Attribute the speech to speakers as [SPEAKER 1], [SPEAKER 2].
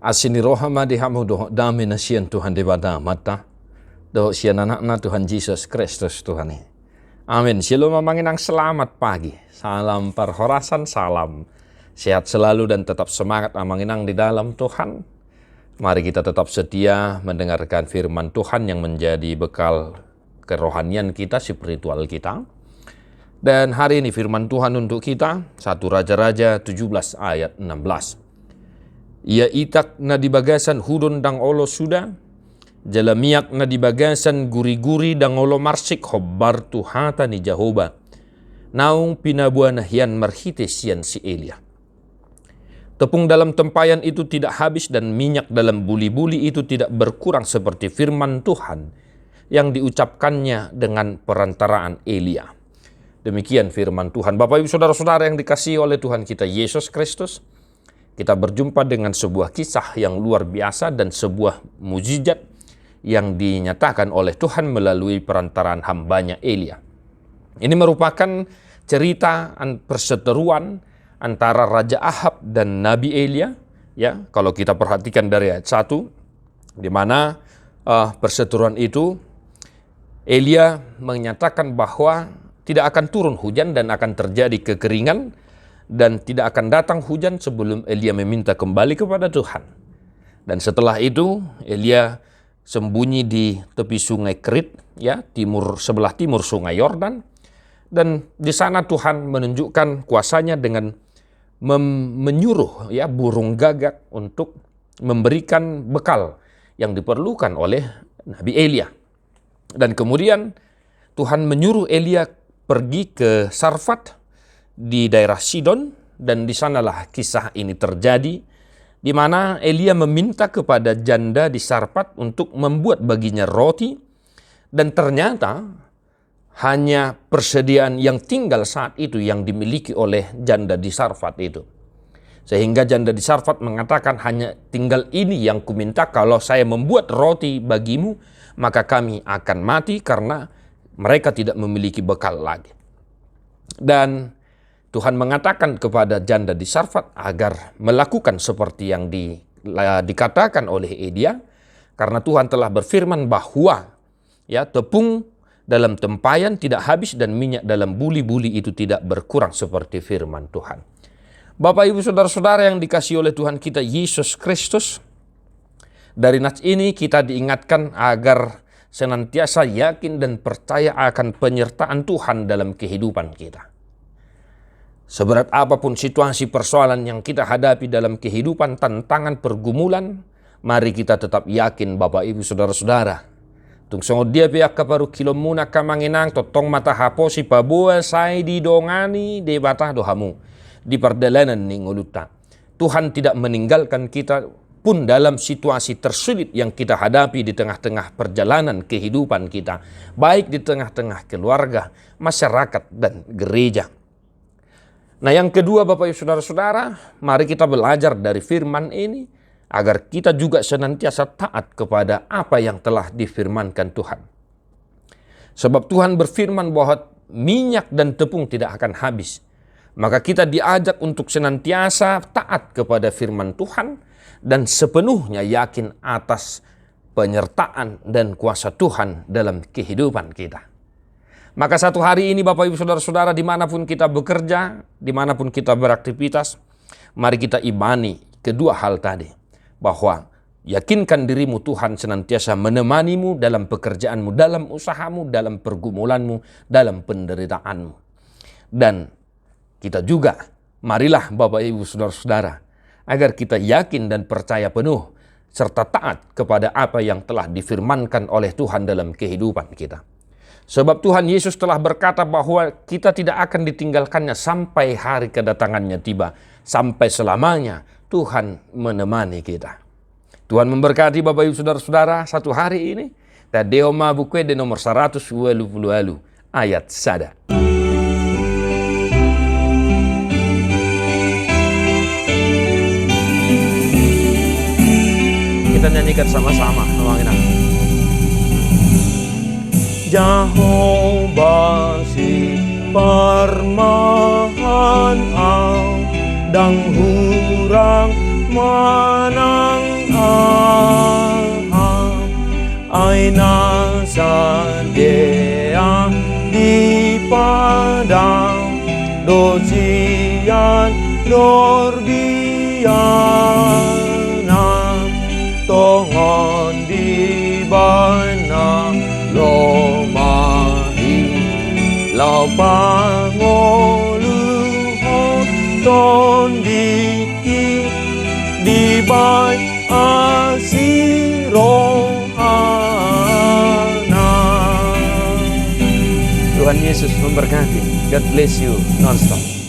[SPEAKER 1] Asini rohama di hamu doh dami na sian Tuhan di bada mata. Doh sian anak-anak Tuhan Yesus Kristus Tuhan. Amin. Shalom manginang selamat pagi. Salam perhorasan, salam sehat selalu dan tetap semangat manginang di dalam Tuhan. Mari kita tetap setia mendengarkan firman Tuhan yang menjadi bekal kerohanian kita, spiritual kita. Dan hari ini firman Tuhan untuk kita, 1 Raja-Raja 17 ayat 16. Ia itak na di bagasan hudon dang olo suda, jalamiak na di bagasan guri-guri dang olo marsik hobbar tuhata ni Jehoba. Naung pinabuan hian marhite sian si Elia. Tepung dalam tempayan itu tidak habis dan minyak dalam buli-buli itu tidak berkurang seperti firman Tuhan yang diucapkannya dengan perantaraan Elia. Demikian firman Tuhan. Bapak Ibu Saudara-saudara yang dikasihi oleh Tuhan kita Yesus Kristus, kita berjumpa dengan sebuah kisah yang luar biasa dan sebuah mukjizat yang dinyatakan oleh Tuhan melalui perantaraan hambanya Elia. Ini merupakan cerita perseteruan antara Raja Ahab dan Nabi Elia. Ya, kalau kita perhatikan dari ayat 1, di mana perseteruan itu Elia menyatakan bahwa tidak akan turun hujan dan akan terjadi kekeringan, dan tidak akan datang hujan sebelum Elia meminta kembali kepada Tuhan. Dan setelah itu Elia sembunyi di tepi sungai Kerit, ya, sebelah timur sungai Yordan. Dan di sana Tuhan menunjukkan kuasanya dengan menyuruh ya burung gagak untuk memberikan bekal yang diperlukan oleh Nabi Elia. Dan kemudian Tuhan menyuruh Elia pergi ke Sarfat di daerah Sidon, dan di sanalah kisah ini terjadi, di mana Elia meminta kepada janda di Sarfat untuk membuat baginya roti, dan ternyata hanya persediaan yang tinggal saat itu yang dimiliki oleh janda di Sarfat itu. Sehingga janda di Sarfat mengatakan, hanya tinggal ini yang kuminta, kalau saya membuat roti bagimu, maka kami akan mati karena mereka tidak memiliki bekal lagi. Dan Tuhan mengatakan kepada janda di Sarfat agar melakukan seperti yang dikatakan oleh Elia, karena Tuhan telah berfirman bahwa ya tepung dalam tempayan tidak habis dan minyak dalam buli-buli itu tidak berkurang seperti firman Tuhan. Bapak Ibu Saudara-saudara yang dikasihi oleh Tuhan kita Yesus Kristus, dari nats ini kita diingatkan agar senantiasa yakin dan percaya akan penyertaan Tuhan dalam kehidupan kita. Seberat apapun situasi persoalan yang kita hadapi dalam kehidupan, tantangan, pergumulan, mari kita tetap yakin Bapak Ibu Saudara-saudara. Tung songod dia pihak kaparu kilomuna kamanginang totong mata haposi pabua sai di dongani de batah dohamu di perdalanan ningoluta. Tuhan tidak meninggalkan kita pun dalam situasi tersulit yang kita hadapi di tengah-tengah perjalanan kehidupan kita, baik di tengah-tengah keluarga, masyarakat, dan gereja. Nah, yang kedua Bapak Ibu Saudara-saudara, mari kita belajar dari firman ini agar kita juga senantiasa taat kepada apa yang telah difirmankan Tuhan. Sebab Tuhan berfirman bahwa minyak dan tepung tidak akan habis. Maka kita diajak untuk senantiasa taat kepada firman Tuhan dan sepenuhnya yakin atas penyertaan dan kuasa Tuhan dalam kehidupan kita. Maka satu hari ini Bapak Ibu Saudara-saudara, dimanapun kita bekerja, dimanapun kita beraktivitas, mari kita imani kedua hal tadi. Bahwa yakinkan dirimu Tuhan senantiasa menemanimu dalam pekerjaanmu, dalam usahamu, dalam pergumulanmu, dalam penderitaanmu. Dan kita juga, marilah Bapak Ibu Saudara-saudara, agar kita yakin dan percaya penuh, serta taat kepada apa yang telah difirmankan oleh Tuhan dalam kehidupan kita. Sebab Tuhan Yesus telah berkata bahwa kita tidak akan ditinggalkannya sampai hari kedatangannya tiba. Sampai selamanya Tuhan menemani kita. Tuhan memberkati Bapak Ibu Saudara-saudara satu hari ini. Tadeo Mabukwe de nomor 120 ayat sada. Kita nyanyikan sama-sama. Jehovah si permahan ang dang hurang manang
[SPEAKER 2] ay nasadia di padang dosian dorbiana tongon di bana lomahi lau pangoluhon ton diki di bai asirohana. Tuhan Yesus memberkati. God bless you nonstop.